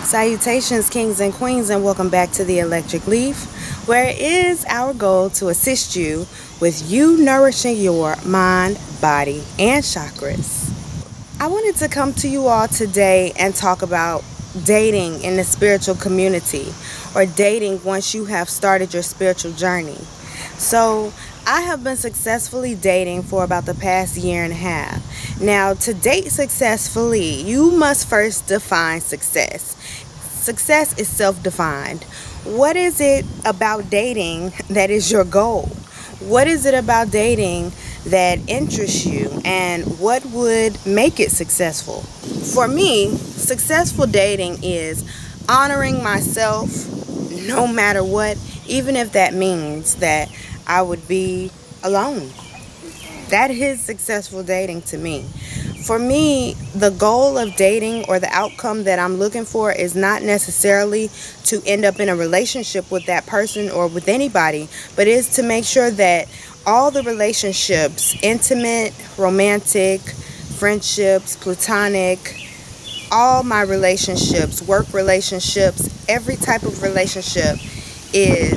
Salutations, kings and queens, and welcome back to the Electric Leaf, where it is our goal to assist you with you nourishing your mind, body, and chakras. I wanted to come to you all today and talk about dating in the spiritual community, or dating once you have started your spiritual journey. So I have been successfully dating for about the past year and a half. Now, to date successfully, you must first define success. Success is self-defined. What is it about dating that is your goal? What is it about dating that interests you, and what would make it successful? For me, successful dating is honoring myself no matter what, even if that means that I would be alone. That is successful dating to me. For me, the goal of dating, or the outcome that I'm looking for, is not necessarily to end up in a relationship with that person or with anybody, but is to make sure that all the relationships, intimate, romantic, friendships, platonic, all my relationships, work relationships, every type of relationship is,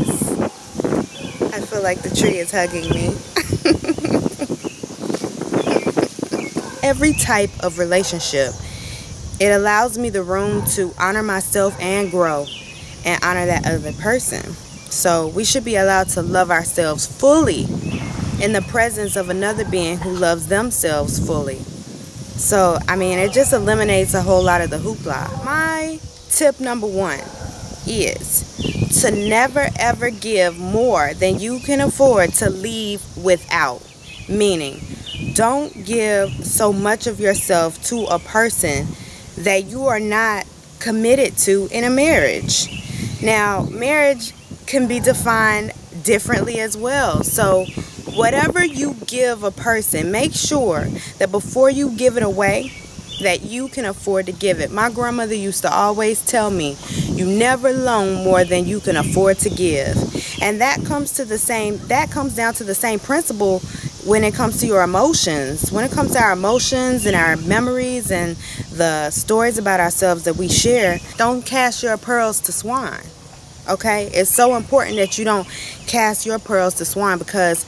I feel like the tree is hugging me. Every type of relationship, it allows me the room to honor myself and grow and honor that other person. So we should be allowed to love ourselves fully in the presence of another being who loves themselves fully. So, it just eliminates a whole lot of the hoopla. My tip number one is to never ever give more than you can afford to leave without. Meaning, don't give so much of yourself to a person that you are not committed to in a marriage. Now, marriage can be defined differently as well. So whatever you give a person, make sure that before you give it away, that you can afford to give it. My grandmother used to always tell me, you never loan more than you can afford to give. And that comes down to the same principle when it comes to your emotions. When it comes to our emotions and our memories and the stories about ourselves that we share, don't cast your pearls to swine. Okay? It's so important that you don't cast your pearls to swine, because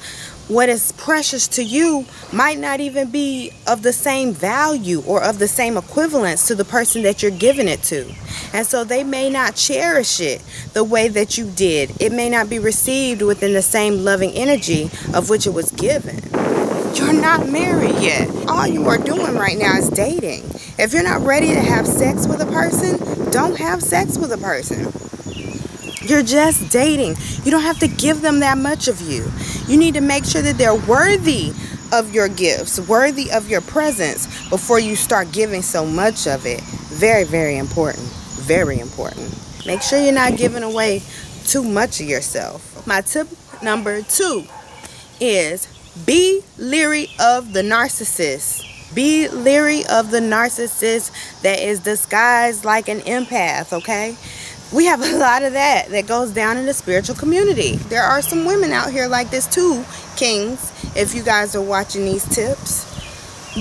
what is precious to you might not even be of the same value or of the same equivalence to the person that you're giving it to. And so they may not cherish it the way that you did. It may not be received within the same loving energy of which it was given. You're not married yet. All you are doing right now is dating. If you're not ready to have sex with a person, don't have sex with a person. You're just dating. You don't have to give them that much of you. You need to make sure that they're worthy of your gifts, worthy of your presence, before you start giving so much of it. Very, very important. Very important. Make sure you're not giving away too much of yourself. My tip number 2 is be leery of the narcissist. Be leery of the narcissist that is disguised like an empath, okay? We have a lot of that goes down in the spiritual community. There are some women out here like this too, kings, if you guys are watching these tips.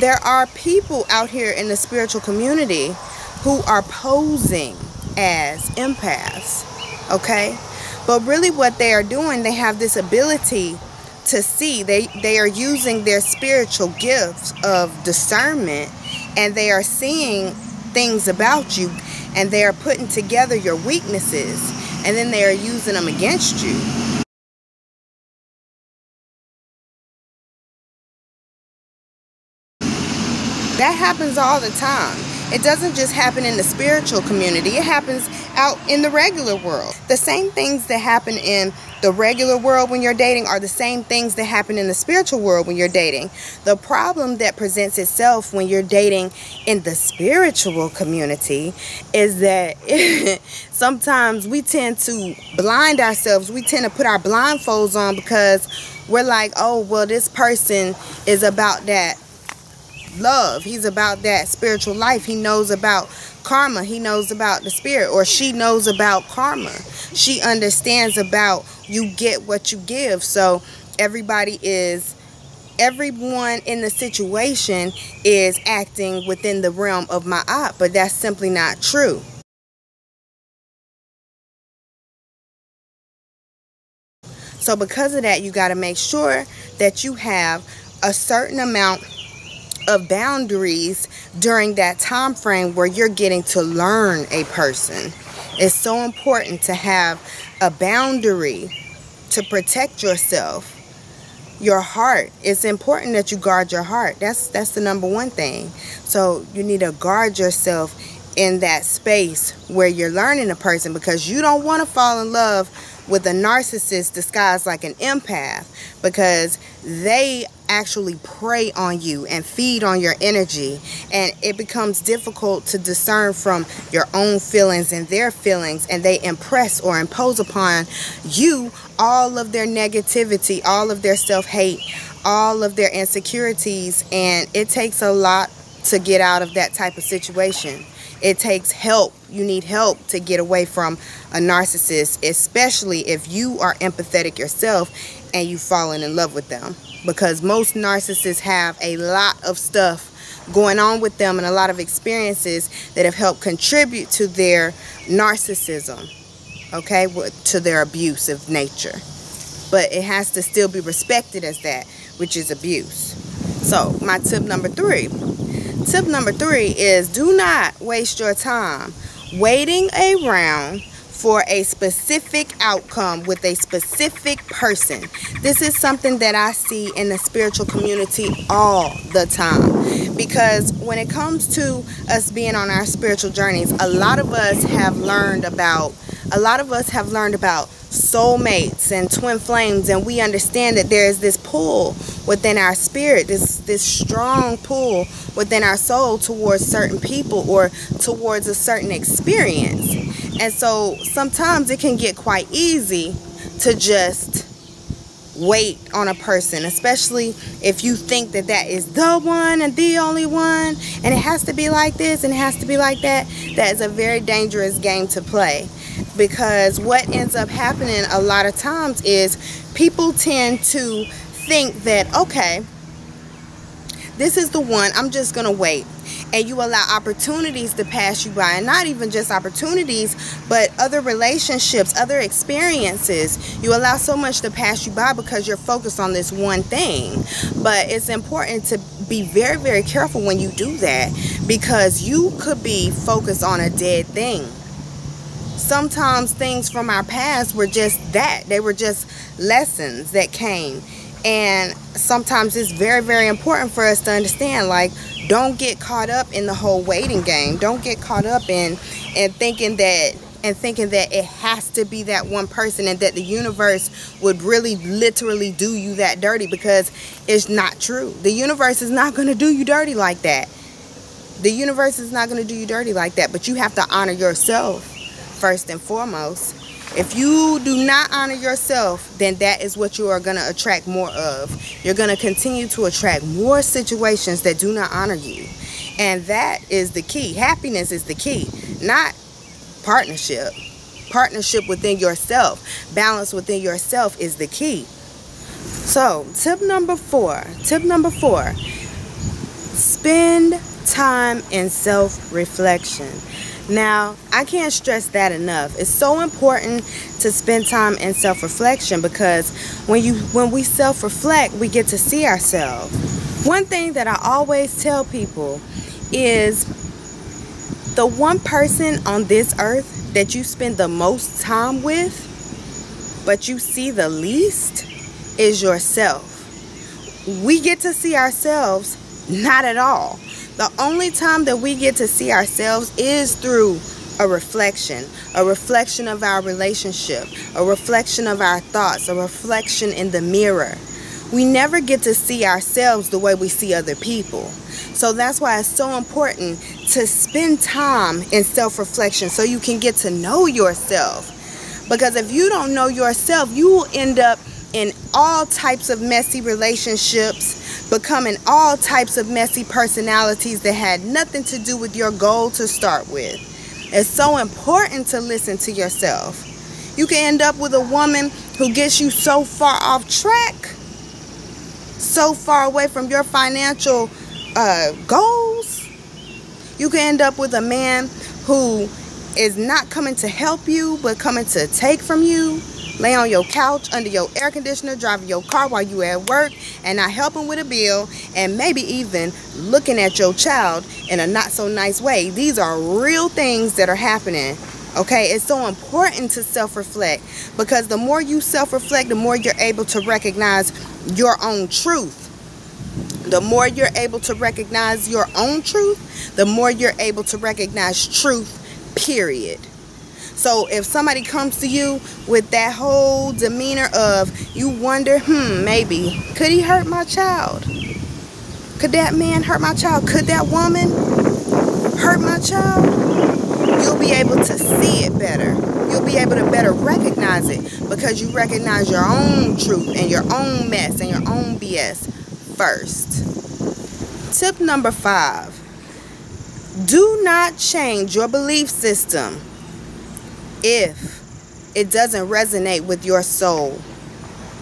There are people out here in the spiritual community who are posing as empaths, okay? But really what they are doing, they have this ability to see. They are using their spiritual gifts of discernment, and they are seeing things about you, and they are putting together your weaknesses, and then they are using them against you. That happens all the time. It doesn't just happen in the spiritual community. It happens out in the regular world. The same things that happen in the regular world when you're dating are the same things that happen in the spiritual world when you're dating. The problem that presents itself when you're dating in the spiritual community is that sometimes we tend to blind ourselves. We tend to put our blindfolds on because we're like, oh, well, this person is about that love. He's about that spiritual life. He knows about karma. He knows about the spirit, or she knows about karma. She understands about you get what you give. So everyone in the situation is acting within the realm of Ma'at, but that's simply not true. So because of that, you got to make sure that you have a certain amount of boundaries during that time frame where you're getting to learn a person. It's so important to have a boundary to protect yourself. Your heart. It's important that you guard your heart. That's the number one thing. So you need to guard yourself in that space where you're learning a person, because you don't want to fall in love with a narcissist disguised like an empath, because they actually prey on you and feed on your energy, and it becomes difficult to discern from your own feelings and their feelings, and they impress or impose upon you all of their negativity, all of their self-hate, all of their insecurities, and it takes a lot to get out of that type of situation. It takes help. You need help to get away from a narcissist, especially if you are empathetic yourself and you've fallen in love with them. Because most narcissists have a lot of stuff going on with them and a lot of experiences that have helped contribute to their narcissism, okay, to their abusive nature. But it has to still be respected as that, which is abuse. So my tip number 3. Tip number 3 is do not waste your time waiting around for a specific outcome with a specific person. This is something that I see in the spiritual community all the time. Because when it comes to us being on our spiritual journeys, a lot of us have learned about soulmates and twin flames, and we understand that there is this pull within our spirit, this strong pull within our soul towards certain people or towards a certain experience. And so sometimes it can get quite easy to just wait on a person, especially if you think that that is the one and the only one, and it has to be like this and it has to be like that. That is a very dangerous game to play, because what ends up happening a lot of times is people tend to think that, okay, this is the one, I'm just gonna wait. And you allow opportunities to pass you by, and not even just opportunities, but other relationships, other experiences. You allow so much to pass you by because you're focused on this one thing. But it's important to be very, very careful when you do that, because you could be focused on a dead thing. Sometimes things from our past were just that. They were just lessons that came. And sometimes it's very, very important for us to understand, like, don't get caught up in the whole waiting game. Don't get caught up in thinking that it has to be that one person, and that the universe would really literally do you that dirty, because it's not true. The universe is not going to do you dirty like that. The universe is not going to do you dirty like that. But you have to honor yourself first and foremost. If you do not honor yourself, then that is what you are going to attract more of. You're going to continue to attract more situations that do not honor you. And that is the key. Happiness is the key, not partnership. Partnership within yourself, balance within yourself is the key. So, tip number 4. Spend time in self-reflection. Now, I can't stress that enough. It's so important to spend time in self-reflection, because when we self-reflect, we get to see ourselves. One thing that I always tell people is the one person on this earth that you spend the most time with, but you see the least, is yourself. We get to see ourselves not at all. The only time that we get to see ourselves is through a reflection of our relationship, a reflection of our thoughts, a reflection in the mirror. We never get to see ourselves the way we see other people. So that's why it's so important to spend time in self-reflection, so you can get to know yourself. Because if you don't know yourself, you will end up in all types of messy relationships, becoming all types of messy personalities that had nothing to do with your goal to start with. It's so important to listen to yourself. You can end up with a woman who gets you so far off track, so far away from your financial goals. You can end up with a man who is not coming to help you, but coming to take from you. lay on your couch under your air conditioner, driving your car while you at work and not helping with a bill, and maybe even looking at your child in a not so nice way. These are real things that are happening. Okay, it's so important to self-reflect, because the more you self-reflect, the more you're able to recognize your own truth. The more you're able to recognize your own truth, the more you're able to recognize truth, period. So if somebody comes to you with that whole demeanor of, you wonder, maybe, could he hurt my child? Could that man hurt my child? Could that woman hurt my child? You'll be able to see it better. You'll be able to better recognize it, because you recognize your own truth and your own mess and your own BS first. Tip number 5. Do not change your belief system if it doesn't resonate with your soul.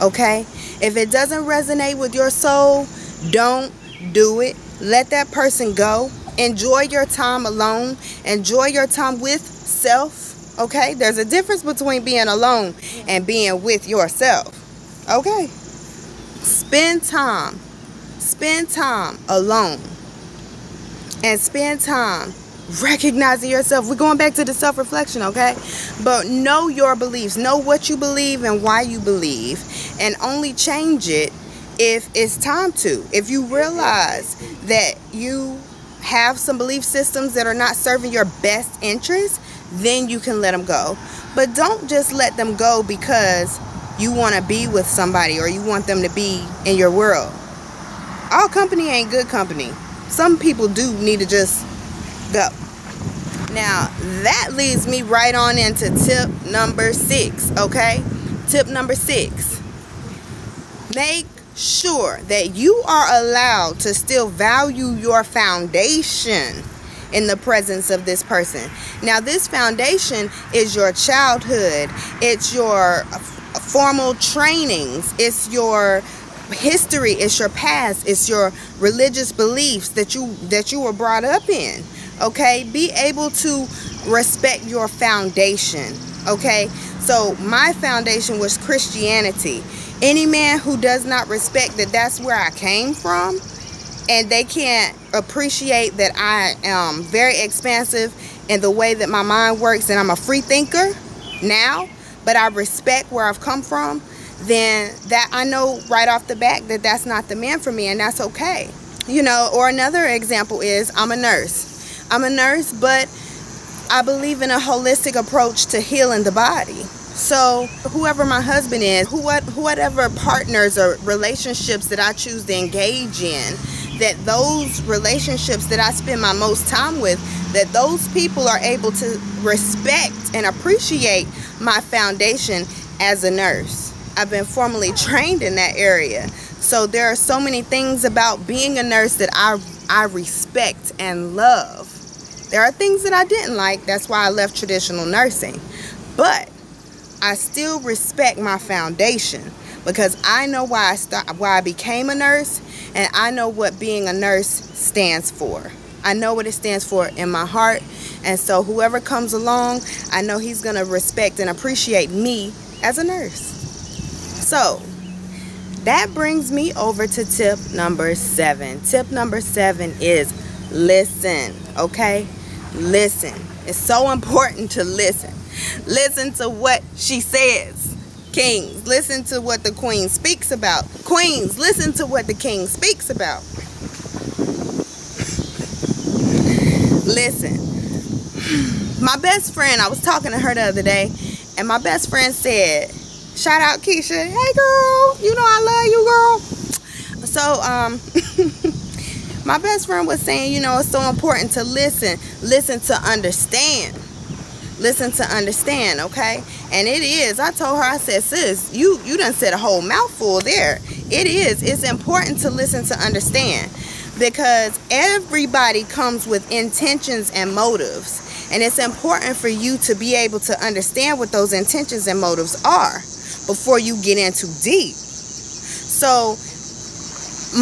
Okay? If it doesn't resonate with your soul, don't do it. Let that person go. Enjoy your time alone. Enjoy your time with self. Okay? There's a difference between being alone and being with yourself. Okay? Spend time alone, and spend time recognizing yourself. We're going back to the self-reflection, okay? But know your beliefs, know what you believe and why you believe, and only change it if it's time to. If you realize that you have some belief systems that are not serving your best interest, then you can let them go. But don't just let them go because you want to be with somebody or you want them to be in your world. All company ain't good company. Some people do need to just go. Now, that leads me right on into tip number 6, okay? Tip number 6. Make sure that you are allowed to still value your foundation in the presence of this person. Now, this foundation is your childhood. It's your formal trainings. It's your history, it's your past, it's your religious beliefs that you were brought up in. Okay, be able to respect your foundation. Okay, so my foundation was Christianity. Any man who does not respect that that's where I came from, and they can't appreciate that I am very expansive in the way that my mind works, and I'm a free thinker now, but I respect where I've come from, then that I know right off the bat that that's not the man for me, and that's okay. You know, or another example is I'm a nurse. I'm a nurse, but I believe in a holistic approach to healing the body. So whoever my husband is, whatever partners or relationships that I choose to engage in, that those relationships that I spend my most time with, that those people are able to respect and appreciate my foundation as a nurse. I've been formally trained in that area. So there are so many things about being a nurse that I respect and love. There are things that I didn't like. That's why I left traditional nursing. But I still respect my foundation, because I know why I became a nurse, and I know what being a nurse stands for. I know what it stands for in my heart. And so whoever comes along, I know he's going to respect and appreciate me as a nurse. So that brings me over to tip number 7. Tip number 7 is listen, okay? Listen. It's so important to listen. Listen to what she says. Kings, listen to what the queen speaks about. Queens, listen to what the king speaks about. Listen. My best friend, I was talking to her the other day, and my best friend said, shout out Keisha, hey girl, you know I love you, girl. So my best friend was saying, you know, it's so important to listen to understand. Listen to understand, okay? And it is. I told her, I said, sis, you done said a whole mouthful there. It is. It's important to listen to understand, because everybody comes with intentions and motives. And it's important for you to be able to understand what those intentions and motives are before you get in too deep. So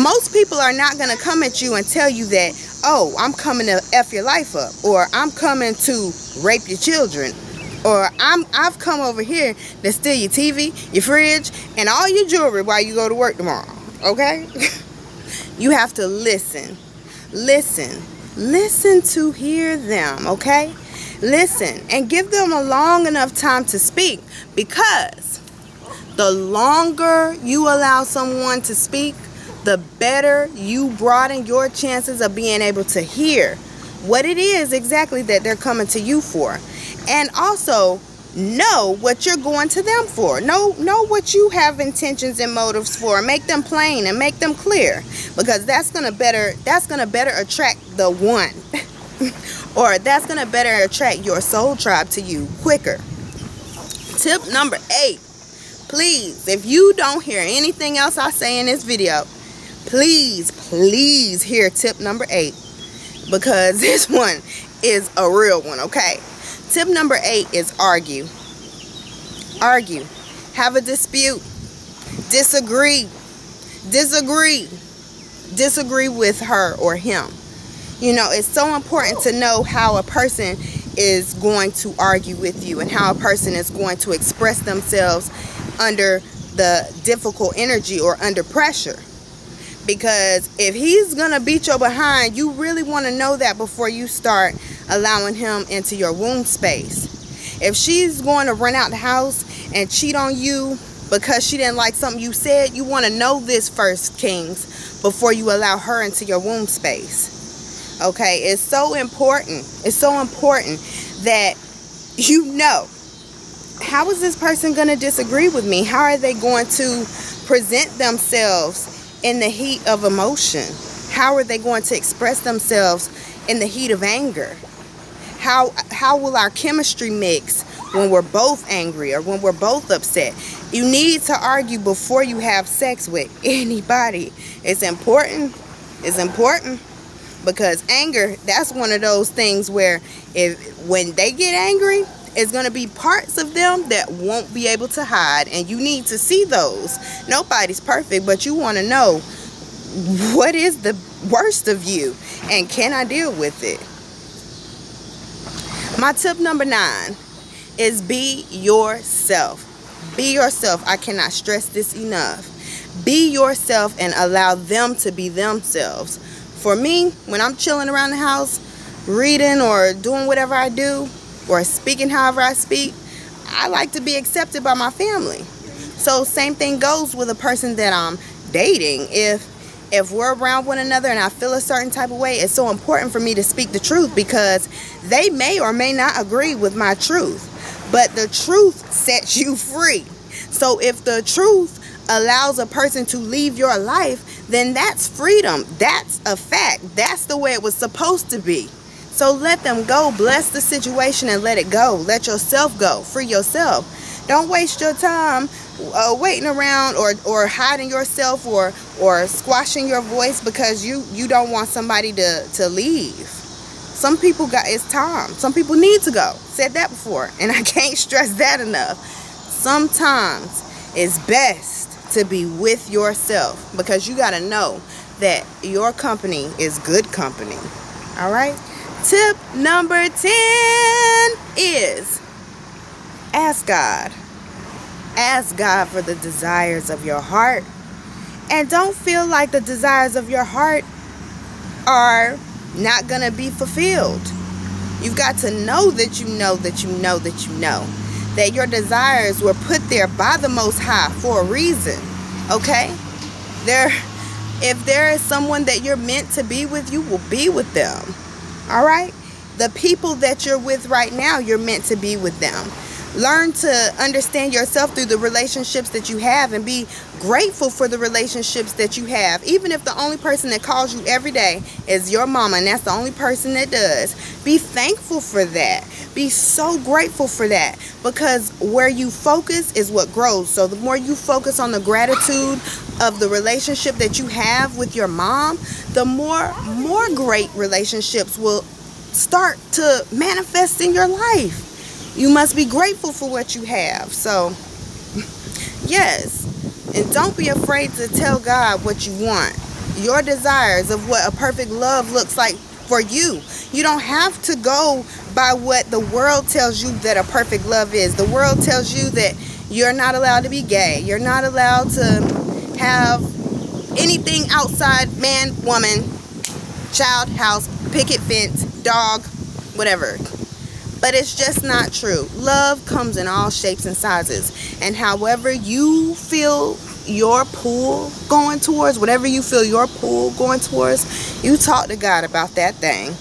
most people are not going to come at you and tell you that, oh, I'm coming to F your life up, or I'm coming to rape your children. Or I've come over here to steal your TV, your fridge, and all your jewelry while you go to work tomorrow. Okay? You have to listen. Listen to hear them, okay? Listen and give them a long enough time to speak, because the longer you allow someone to speak, the better you broaden your chances of being able to hear what it is exactly that they're coming to you for. And also know what you're going to them for. Know what you have intentions and motives for. Make them plain and make them clear, because that's gonna better attract the one. Or that's gonna better attract your soul tribe to you quicker. Tip number 8. Please, if you don't hear anything else I say in this video, please hear tip number 8, because this one is a real one, okay? Tip number 8 is argue. Argue. Have a dispute. Disagree with her or him. You know, it's so important to know how a person is going to argue with you and how a person is going to express themselves under the difficult energy or under pressure. Because if he's gonna beat your behind, you really want to know that before you start allowing him into your womb space. If she's going to run out the house and cheat on you because she didn't like something you said, you want to know this first, Kings, before you allow her into your womb space. Okay, it's so important. It's so important that you know, how is this person going to disagree with me? How are they going to present themselves in the heat of emotion? How are they going to express themselves in the heat of anger? How will our chemistry mix when we're both angry or when we're both upset? You need to argue before you have sex with anybody. It's important. It's important, because anger, that's one of those things where when they get angry, it's going to be parts of them that won't be able to hide, and you need to see those. Nobody's perfect, but you want to know what is the worst of you and can I deal with it. My tip number 9 is be yourself. Be yourself. I cannot stress this enough. Be yourself and allow them to be themselves. For me, when I'm chilling around the house, reading or doing whatever I do, or speaking however I speak, I like to be accepted by my family. So same thing goes with a person that I'm dating. If we're around one another and I feel a certain type of way, it's so important for me to speak the truth, because they may or may not agree with my truth, but the truth sets you free. So if the truth allows a person to leave your life, then that's freedom. That's a fact. That's the way it was supposed to be. So let them go. Bless the situation and let it go. Let yourself go. Free yourself. Don't waste your time waiting around or hiding yourself or squashing your voice because you don't want somebody to leave. Some people it's time. Some people need to go. Said that before, and I can't stress that enough. Sometimes it's best to be with yourself, because you got to know that your company is good company. All right? Tip number 10 is ask God. Ask God for the desires of your heart. And don't feel like the desires of your heart are not going to be fulfilled. You've got to know that you know that your desires were put there by the Most High for a reason. Okay? If there is someone that you're meant to be with, you will be with them. All right? The people that you're with right now, you're meant to be with them. Learn to understand yourself through the relationships that you have, and be grateful for the relationships that you have. Even if the only person that calls you every day is your mama, and that's the only person that does, be thankful for that. Be so grateful for that, because where you focus is what grows. So the more you focus on the gratitude of the relationship that you have with your mom, the more great relationships will start to manifest in your life. You must be grateful for what you have. So, yes. And don't be afraid to tell God what you want. Your desires of what a perfect love looks like for you. You don't have to go by what the world tells you that a perfect love is. The world tells you that you're not allowed to be gay. You're not allowed to have anything outside man, woman, child, house, picket fence, dog, whatever. But it's just not true. Love comes in all shapes and sizes. And however you feel your pull going towards, whatever you feel your pull going towards, you talk to God about that thing.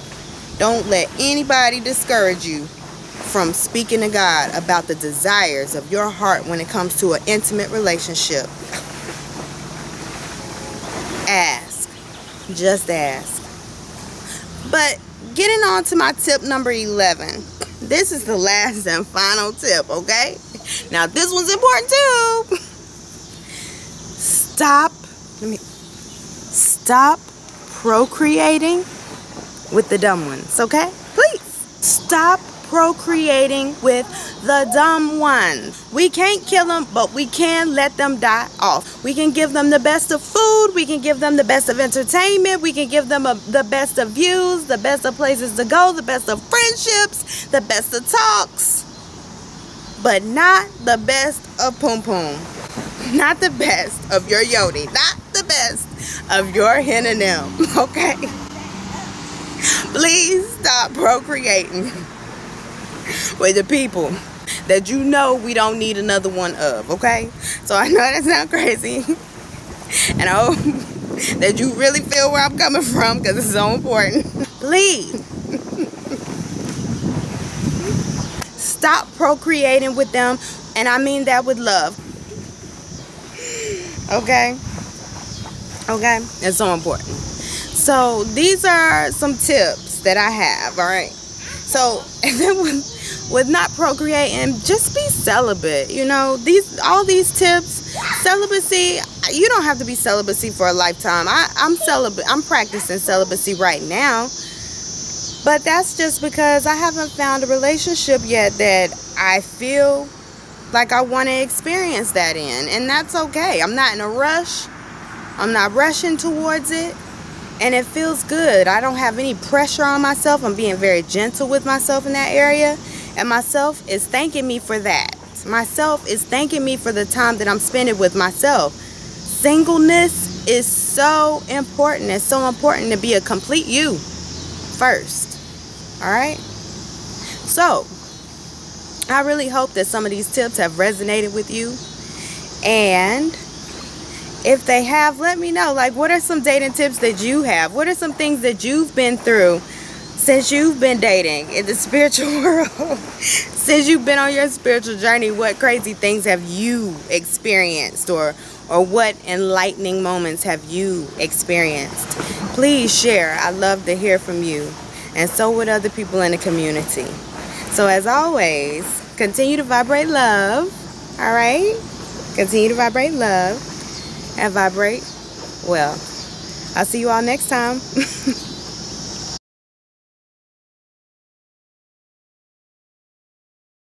Don't let anybody discourage you from speaking to God about the desires of your heart when it comes to an intimate relationship. Ask. Just ask. But getting on to my tip number 11. This is the last and final tip, okay? Now this one's important too. Stop procreating with the dumb ones, okay? Please stop procreating with the dumb ones. We can't kill them, but we can let them die off. We can give them the best of food. We can give them the best of entertainment. We can give them the best of views, the best of places to go, the best of friendships, the best of talks, but not the best of poom poom. Not the best of your yoni. Not the best of your hen and them. Okay? Please stop procreating with the people that you know we don't need another one of. Okay? So I know that sounds crazy. And I hope that you really feel where I'm coming from, because it's so important. Please stop procreating with them. And I mean that with love. Okay? Okay? It's so important. So these are some tips that I have, alright? So, and then with not procreating, just be celibate. You know, all these tips, celibacy, you don't have to be celibacy for a lifetime. I'm celibate. I'm practicing celibacy right now. But that's just because I haven't found a relationship yet that I feel like I want to experience that in. And that's okay. I'm not in a rush. I'm not rushing towards it. And it feels good. I don't have any pressure on myself. I'm being very gentle with myself in that area. And myself is thanking me for that. Myself is thanking me for the time that I'm spending with myself. Singleness is so important. It's so important to be a complete you first. Alright? So, I really hope that some of these tips have resonated with you. And if they have, let me know. Like, what are some dating tips that you have? What are some things that you've been through since you've been dating in the spiritual world? Since you've been on your spiritual journey, what crazy things have you experienced? Or what enlightening moments have you experienced? Please share. I love to hear from you. And so would other people in the community. So as always, continue to vibrate love. Alright? Continue to vibrate love. And vibrate well. I'll see you all next time.